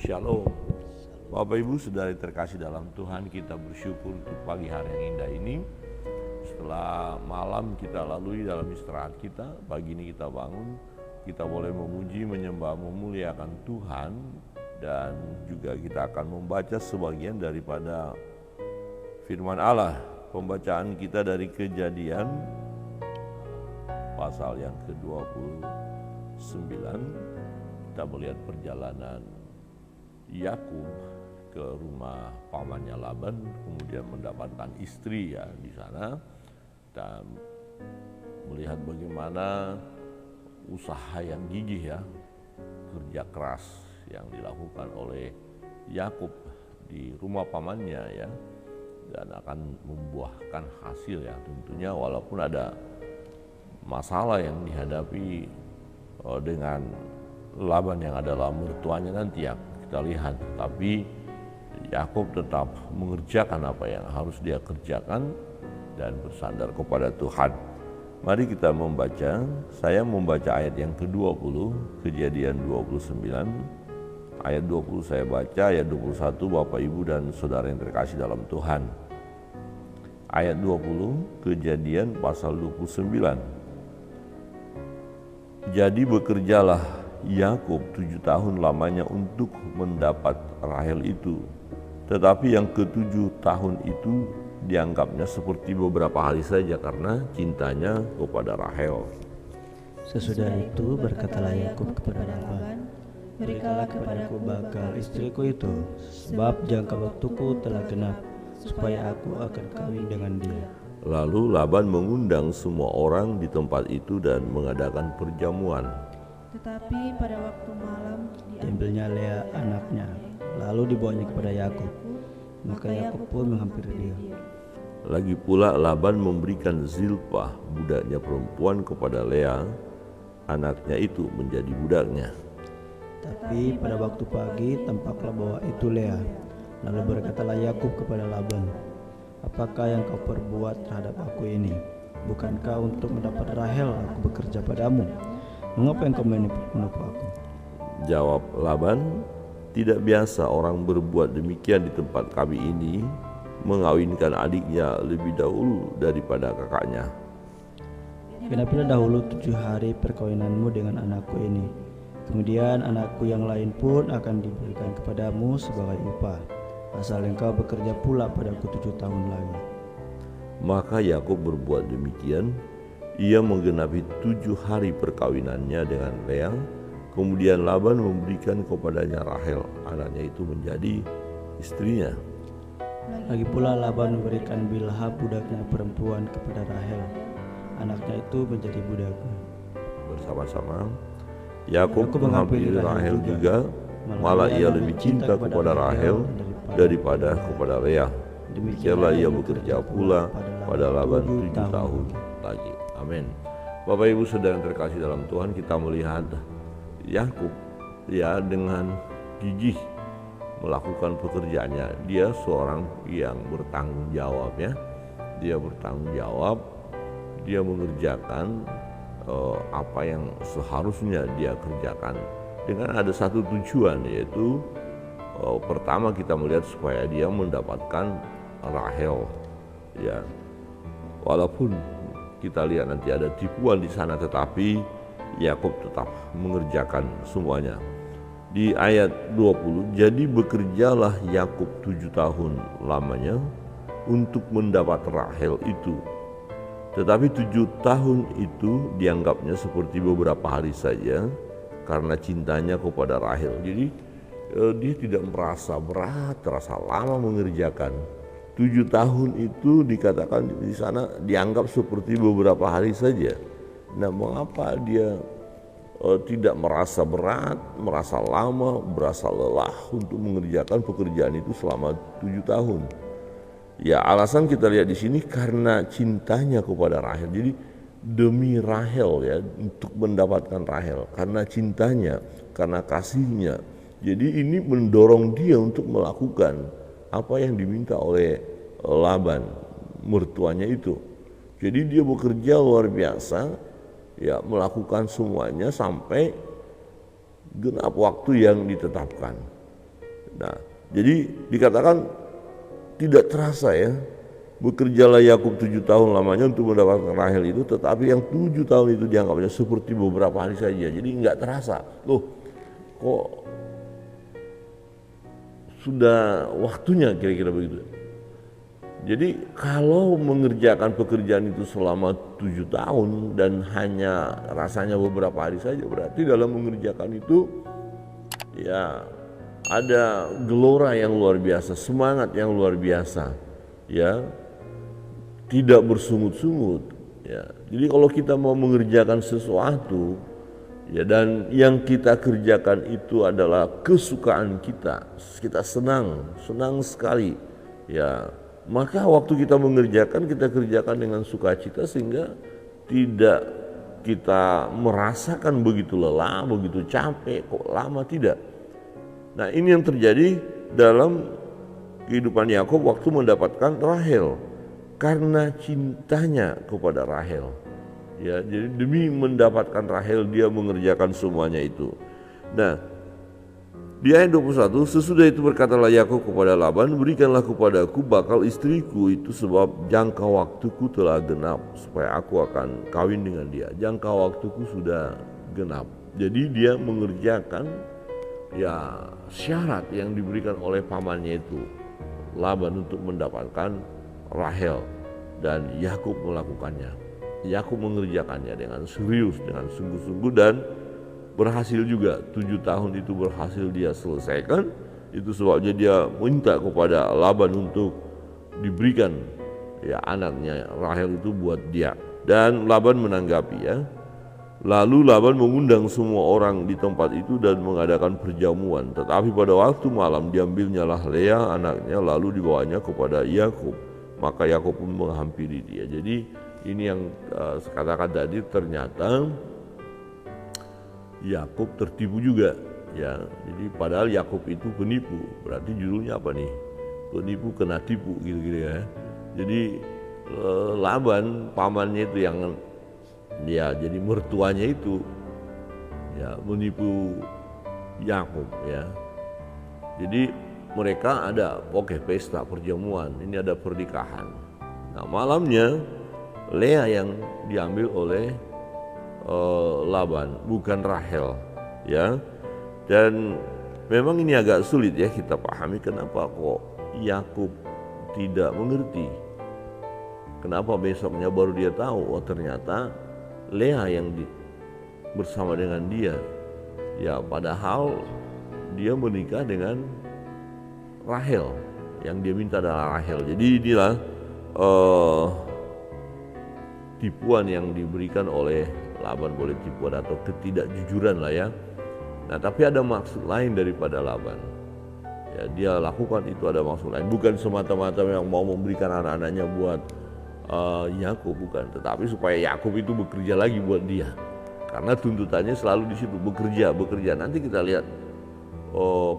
Shalom. Bapak Ibu saudara terkasih dalam Tuhan, kita bersyukur untuk pagi hari yang indah ini. Setelah malam kita lalui dalam istirahat kita, pagi ini kita bangun, kita boleh memuji, menyembah, memuliakan Tuhan. Dan juga kita akan membaca sebagian daripada firman Allah. Pembacaan kita dari Kejadian pasal yang ke-29. Kita melihat perjalanan Yakub ke rumah pamannya Laban, kemudian mendapatkan istri ya di sana, dan melihat bagaimana usaha yang gigih ya, kerja keras yang dilakukan oleh Yakub di rumah pamannya ya, dan akan membuahkan hasil ya tentunya, walaupun ada masalah yang dihadapi dengan Laban yang adalah mertuanya nanti ya kita lihat, tapi Yakub tetap mengerjakan apa yang harus dia kerjakan dan bersandar kepada Tuhan. Mari kita membaca. Saya membaca ayat yang ke-20, Kejadian 29. Ayat 20 saya baca, ayat 21 Bapak Ibu dan Saudara yang terkasih dalam Tuhan. Ayat 20, Kejadian pasal 29. Jadi bekerjalah Yakub 7 tahun lamanya untuk mendapat Rahel itu. Tetapi yang ke-7 tahun itu dianggapnya seperti beberapa hari saja karena cintanya kepada Rahel. Sesudah itu berkatalah Yakub kepada Laban, "Berikanlah kepadaku bakal istriku itu, sebab jangka waktuku telah genap, supaya aku akan kawin dengan dia." Lalu Laban mengundang semua orang di tempat itu dan mengadakan perjamuan. Tetapi pada waktu malam diambilnya Lea anaknya, lalu dibawanya kepada Yakub. Maka Yakub pun menghampiri dia. Lagi pula Laban memberikan Zilpah budaknya perempuan kepada Lea, anaknya itu menjadi budaknya. Tapi pada waktu pagi tampaklah bahwa itu Lea. Lalu berkatalah Yakub kepada Laban, "Apakah yang kau perbuat terhadap aku ini? Bukankah untuk mendapat Rahel aku bekerja padamu? Mengapa engkau menipu aku?" Jawab Laban, "Tidak biasa orang berbuat demikian di tempat kami ini, mengawinkan adiknya lebih dahulu daripada kakaknya. Genapilah dahulu 7 hari perkawinanmu dengan anakku ini. Kemudian anakku yang lain pun akan diberikan kepadamu sebagai upah, asal engkau bekerja pula padaku 7 tahun lagi." Maka Yakub berbuat demikian. Ia menggenapi 7 hari perkawinannya dengan Lea. Kemudian Laban memberikan kepadanya Rahel, anaknya itu menjadi istrinya. Lagi pula Laban memberikan Bilha budaknya perempuan kepada Rahel, anaknya itu menjadi budaknya. Bersama-sama Yakub menghampiri Rahel juga, malah ia lebih cinta kepada Rahel daripada kepada Lea. Demikianlah ia bekerja pula pada Laban 7 tahun lagi. Amin. Bapak Ibu saudara yang terkasih dalam Tuhan, kita melihat Yakub ya dengan gigih melakukan pekerjaannya. Dia seorang yang bertanggung jawab ya. Dia bertanggung jawab, dia mengerjakan apa yang seharusnya dia kerjakan dengan ada satu tujuan, yaitu pertama kita melihat supaya dia mendapatkan Rahel ya. Walaupun kita lihat nanti ada tipuan di sana, tetapi Yakub tetap mengerjakan semuanya. Di ayat 20, jadi bekerjalah Yakub 7 tahun lamanya untuk mendapat Rahel itu. Tetapi 7 tahun itu dianggapnya seperti beberapa hari saja karena cintanya kepada Rahel. Jadi dia tidak merasa berat, terasa lama mengerjakan. 7 tahun itu dikatakan di sana dianggap seperti beberapa hari saja. Nah, mengapa dia tidak merasa berat, merasa lama, berasa lelah untuk mengerjakan pekerjaan itu selama 7 tahun? Ya, alasan kita lihat di sini karena cintanya kepada Rahel. Jadi demi Rahel ya, untuk mendapatkan Rahel, karena cintanya, karena kasihnya. Jadi ini mendorong dia untuk melakukan apa yang diminta oleh Laban, mertuanya itu. Jadi dia bekerja luar biasa, ya melakukan semuanya sampai genap waktu yang ditetapkan. Nah, jadi dikatakan tidak terasa ya, bekerjalah Yakub 7 tahun lamanya untuk mendapatkan Rahel itu, tetapi yang 7 tahun itu dianggapnya seperti beberapa hari saja. Jadi nggak terasa. Loh, kok sudah waktunya, kira-kira begitu. Jadi kalau mengerjakan pekerjaan itu selama 7 tahun dan hanya rasanya beberapa hari saja, berarti dalam mengerjakan itu ya ada gelora yang luar biasa, semangat yang luar biasa, ya, tidak bersungut-sungut. Ya. Jadi kalau kita mau mengerjakan sesuatu, ya, dan yang kita kerjakan itu adalah kesukaan kita senang sekali, ya, maka waktu kita mengerjakan, kita kerjakan dengan sukacita sehingga tidak kita merasakan begitu lelah, begitu capek, kok lama, tidak. Nah, ini yang terjadi dalam kehidupan Yakub waktu mendapatkan Rahel, karena cintanya kepada Rahel. Ya, jadi demi mendapatkan Rahel dia mengerjakan semuanya itu. Nah, di ayat 21, sesudah itu berkatalah Yakub kepada Laban, berikanlah kepadaku bakal istriku itu, sebab jangka waktuku telah genap, supaya aku akan kawin dengan dia. Jangka waktuku sudah genap. Jadi dia mengerjakan ya syarat yang diberikan oleh pamannya itu, Laban, untuk mendapatkan Rahel, dan Yakub melakukannya. Yakub mengerjakannya dengan serius, dengan sungguh-sungguh, dan berhasil juga. 7 tahun itu berhasil dia selesaikan. Itu sebabnya dia minta kepada Laban untuk diberikan ya anaknya Rahel itu buat dia, dan Laban menanggapi, ya. Lalu Laban mengundang semua orang di tempat itu dan mengadakan perjamuan. Tetapi pada waktu malam diambilnyalah Lea anaknya, lalu dibawanya kepada Yakub. Maka Yakub pun menghampiri dia. Jadi ini yang saya katakan tadi, ternyata Yakub tertipu juga, ya. Jadi padahal Yakub itu penipu, berarti judulnya apa nih? Penipu kena tipu, gitu-gitu ya. Jadi Laban pamannya itu yang ya jadi mertuanya itu ya menipu Yakub, ya. Jadi mereka ada pesta perjamuan, ini ada pernikahan. Nah, malamnya Lea yang diambil oleh Laban, bukan Rahel, ya. Dan memang ini agak sulit ya kita pahami, kenapa kok Yakub tidak mengerti. Kenapa besoknya baru dia tahu, oh ternyata Lea yang bersama dengan dia. Ya, padahal dia menikah dengan Rahel, yang dia minta adalah Rahel. Jadi inilah tipuan yang diberikan oleh Laban, boleh tipuan atau ketidakjujuran lah, ya. Nah, tapi ada maksud lain daripada Laban. Ya, dia lakukan itu ada maksud lain, bukan semata-mata yang mau memberikan anak-anaknya buat Yakub, bukan, tetapi supaya Yakub itu bekerja lagi buat dia. Karena tuntutannya selalu di situ, bekerja. Nanti kita lihat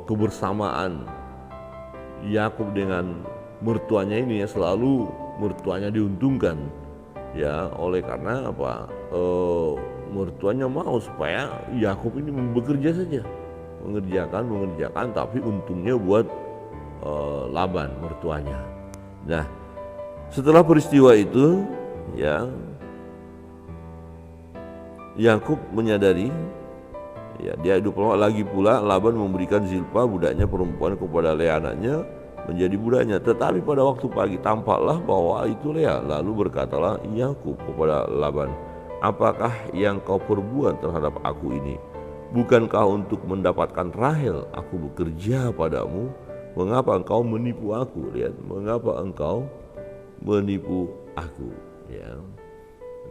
kebersamaan Yakub dengan mertuanya ini, ya, selalu mertuanya diuntungkan. Ya, oleh karena apa? Mertuanya mau supaya Yakub ini bekerja saja, mengerjakan, tapi untungnya buat Laban, mertuanya. Nah, setelah peristiwa itu, ya, Yakub menyadari, ya, dia hidup lagi pula Laban memberikan Zilpa budaknya perempuan kepada Lea anaknya menjadi budaknya. Tetapi pada waktu pagi tampaklah bahwa itu Lea. Lalu berkatalah Yakub kepada Laban, apakah yang kau perbuat terhadap aku ini? Bukankah untuk mendapatkan Rahel aku bekerja padamu? Mengapa engkau menipu aku? Lihat, mengapa engkau menipu aku? Ya,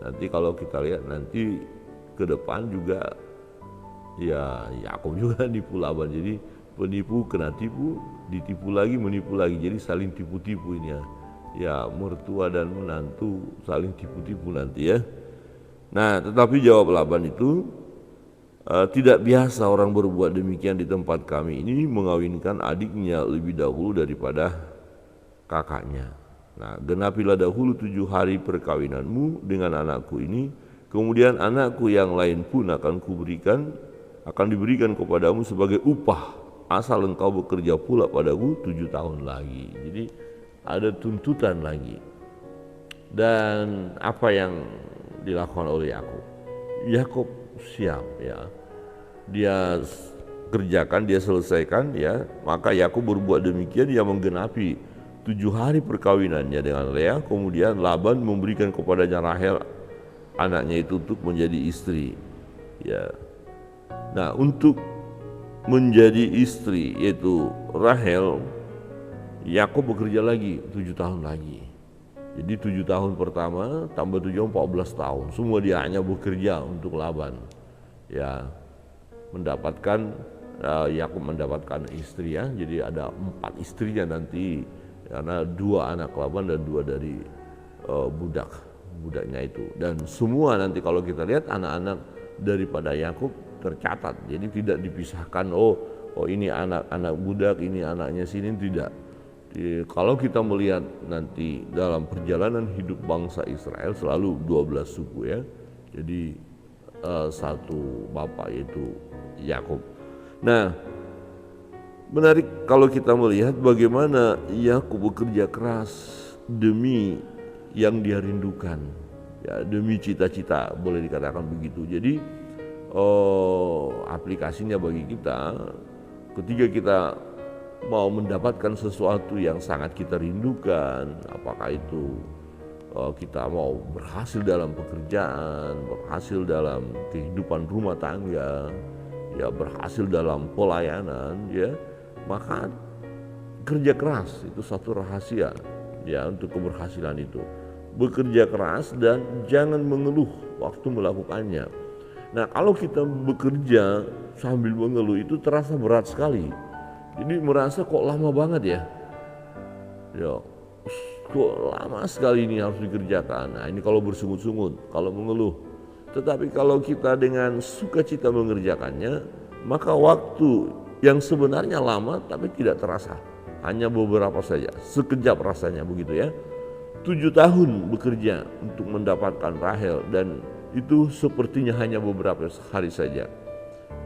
nanti kalau kita lihat nanti ke depan juga, ya, Yakub juga nipu Laban. Jadi penipu kena tipu, ditipu lagi, menipu lagi. Jadi saling tipu-tipu ini, ya. Ya, mertua dan menantu saling tipu-tipu nanti, ya. Nah, tetapi jawab Laban itu, tidak biasa orang berbuat demikian di tempat kami ini, mengawinkan adiknya lebih dahulu daripada kakaknya. Nah, genapilah dahulu 7 hari perkawinanmu dengan anakku ini, kemudian anakku yang lain pun akan diberikan kepadamu sebagai upah asal engkau bekerja pula padaku 7 tahun lagi. Jadi ada tuntutan lagi. Dan apa yang dilakukan oleh Yakub? Yakub siap ya. Dia kerjakan, dia selesaikan ya. Maka Yakub berbuat demikian, dia menggenapi 7 hari perkawinannya dengan Lea. Kemudian Laban memberikan kepadanya Rahel, anaknya itu, untuk menjadi istri. Ya. Nah, untuk menjadi istri yaitu Rahel, Yakub bekerja lagi 7 tahun lagi. Jadi 7 tahun pertama tambah 7, 14 tahun. Semua dia hanya bekerja untuk Laban. Ya, mendapatkan Yakub mendapatkan istri ya. Jadi ada 4 istrinya nanti, karena 2 anak Laban dan 2 dari budaknya itu. Dan semua nanti kalau kita lihat anak-anak daripada Yakub tercatat. Jadi tidak dipisahkan, oh ini anak-anak budak, ini anaknya sini, tidak. Kalau kita melihat nanti dalam perjalanan hidup bangsa Israel selalu 12 suku ya. Jadi satu bapak yaitu Yakub. Nah, menarik kalau kita melihat bagaimana Yakub bekerja keras demi yang dia rindukan. Ya, demi cita-cita, boleh dikatakan begitu. Jadi aplikasinya bagi kita ketika kita mau mendapatkan sesuatu yang sangat kita rindukan, apakah itu kita mau berhasil dalam pekerjaan, berhasil dalam kehidupan rumah tangga, ya berhasil dalam pelayanan, ya maka kerja keras itu satu rahasia ya untuk keberhasilan itu. Bekerja keras dan jangan mengeluh waktu melakukannya. Nah, kalau kita bekerja sambil mengeluh itu terasa berat sekali. Jadi merasa kok lama banget ya. Ya, kok lama sekali ini harus dikerjakan. Nah, ini kalau bersungut-sungut, kalau mengeluh. Tetapi kalau kita dengan sukacita mengerjakannya, maka waktu yang sebenarnya lama tapi tidak terasa. Hanya beberapa saja, sekejap rasanya begitu ya. 7 tahun bekerja untuk mendapatkan Rahel dan itu sepertinya hanya beberapa hari saja.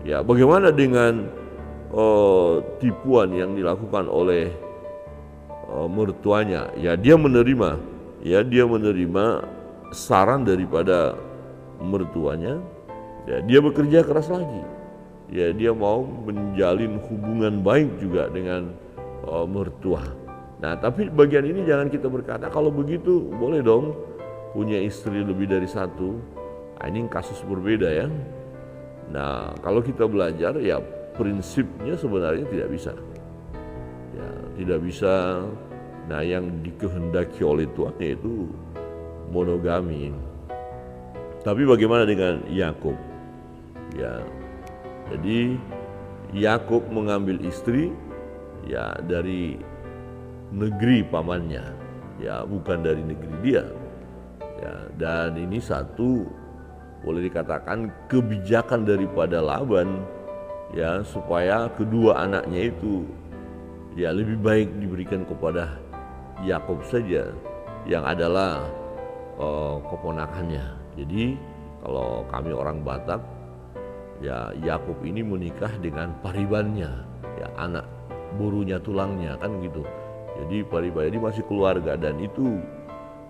Ya, bagaimana dengan tipuan yang dilakukan oleh mertuanya? Ya, dia menerima saran daripada mertuanya. Ya, dia bekerja keras lagi. Ya, dia mau menjalin hubungan baik juga dengan mertua. Nah, tapi bagian ini jangan kita berkata kalau begitu boleh dong punya istri lebih dari satu. Nah, ini kasus berbeda ya. Nah, kalau kita belajar ya prinsipnya sebenarnya tidak bisa. Ya, tidak bisa. Nah, yang dikehendaki oleh Tuhan yaitu monogami. Tapi bagaimana dengan Yakub? Ya. Jadi Yakub mengambil istri ya dari negeri pamannya. Ya, bukan dari negeri dia. Ya, dan ini satu boleh dikatakan kebijakan daripada Laban ya, supaya kedua anaknya itu ya lebih baik diberikan kepada Yakub saja yang adalah keponakannya. Jadi kalau kami orang Batak ya, Yakub ini menikah dengan paribannya ya, anak burunya tulangnya kan gitu. Jadi pariban ini masih keluarga dan itu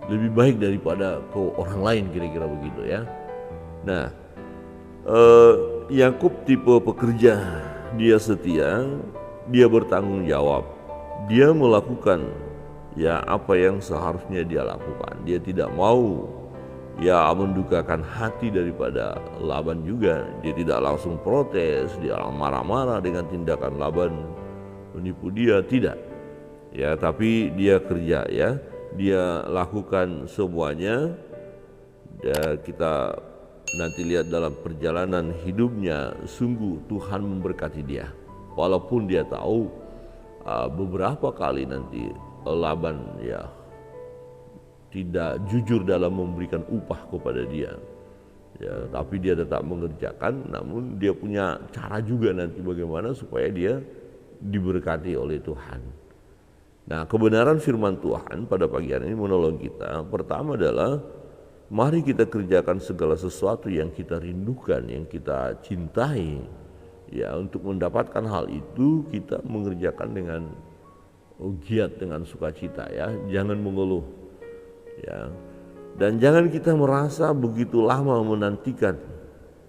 lebih baik daripada ke orang lain, kira-kira begitu ya. Nah, Yakub tipe pekerja, dia setia, dia bertanggung jawab, dia melakukan ya apa yang seharusnya dia lakukan. Dia tidak mau ya mendukakan hati daripada Laban juga. Dia tidak langsung protes, dia marah-marah dengan tindakan Laban menipu dia, tidak. Ya, tapi dia kerja ya, dia lakukan semuanya. Ya, kita nanti lihat dalam perjalanan hidupnya, sungguh Tuhan memberkati dia. Walaupun dia tahu beberapa kali nanti Laban ya tidak jujur dalam memberikan upah kepada dia. Ya, tapi dia tetap mengerjakan, namun dia punya cara juga nanti bagaimana supaya dia diberkati oleh Tuhan. Nah, kebenaran firman Tuhan pada pagi hari ini menolong kita. Pertama adalah mari kita kerjakan segala sesuatu yang kita rindukan, yang kita cintai Ya, untuk mendapatkan hal itu kita mengerjakan dengan giat, dengan sukacita ya. Jangan mengeluh. Ya. Dan jangan kita merasa begitu lama menantikan.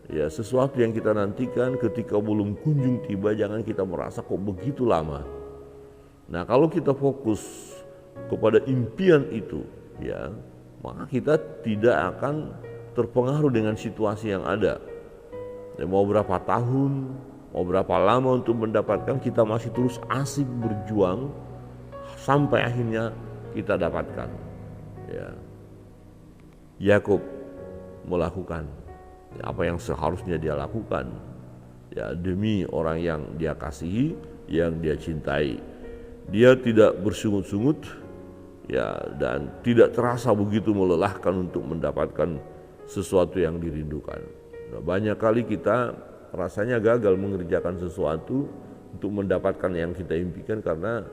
Ya, sesuatu yang kita nantikan ketika belum kunjung tiba, jangan kita merasa kok begitu lama. Nah, kalau kita fokus kepada impian itu, ya, maka kita tidak akan terpengaruh dengan situasi yang ada. Ya, mau berapa tahun, mau berapa lama untuk mendapatkan, kita masih terus asik berjuang sampai akhirnya kita dapatkan. Ya. Yakub melakukan apa yang seharusnya dia lakukan, ya, demi orang yang dia kasihi, yang dia cintai. Dia tidak bersungut-sungut, ya, dan tidak terasa begitu melelahkan untuk mendapatkan sesuatu yang dirindukan. Nah, banyak kali kita rasanya gagal mengerjakan sesuatu untuk mendapatkan yang kita impikan karena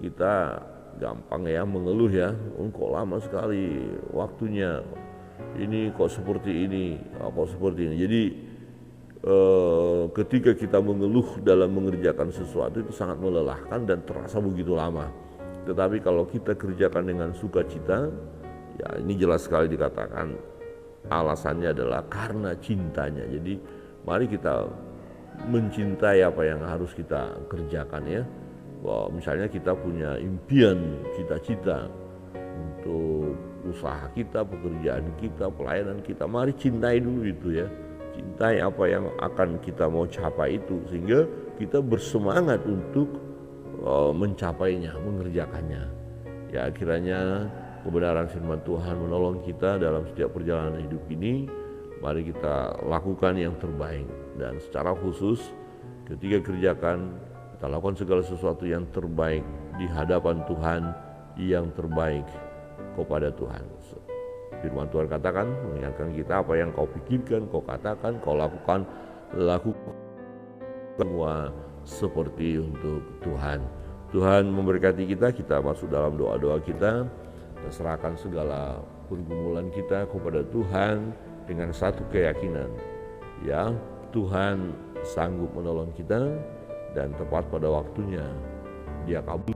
kita gampang ya mengeluh ya, kok lama sekali waktunya, ini kok seperti ini, kok seperti ini. Jadi ketika kita mengeluh dalam mengerjakan sesuatu itu sangat melelahkan dan terasa begitu lama. Tetapi kalau kita kerjakan dengan sukacita, ya ini jelas sekali dikatakan alasannya adalah karena cintanya. Jadi mari kita mencintai apa yang harus kita kerjakan ya. Wah, misalnya kita punya impian, cita-cita untuk usaha kita, pekerjaan kita, pelayanan kita, mari cintai dulu itu ya. Cintai apa yang akan kita mau capai itu, sehingga kita bersemangat untuk mencapainya, mengerjakannya. Ya, kiranya kebenaran firman Tuhan menolong kita dalam setiap perjalanan hidup ini. Mari kita lakukan yang terbaik, dan secara khusus ketika kerjakan, kita lakukan segala sesuatu yang terbaik di hadapan Tuhan, yang terbaik kepada Tuhan. Firman Tuhan katakan, mengingatkan kita, apa yang kau pikirkan, kau katakan, kau lakukan semua seperti untuk Tuhan. Tuhan memberkati kita. Kita masuk dalam doa-doa kita, kita serahkan segala pergumulan kita kepada Tuhan dengan satu keyakinan, ya, Tuhan sanggup menolong kita, dan tepat pada waktunya Dia kabul.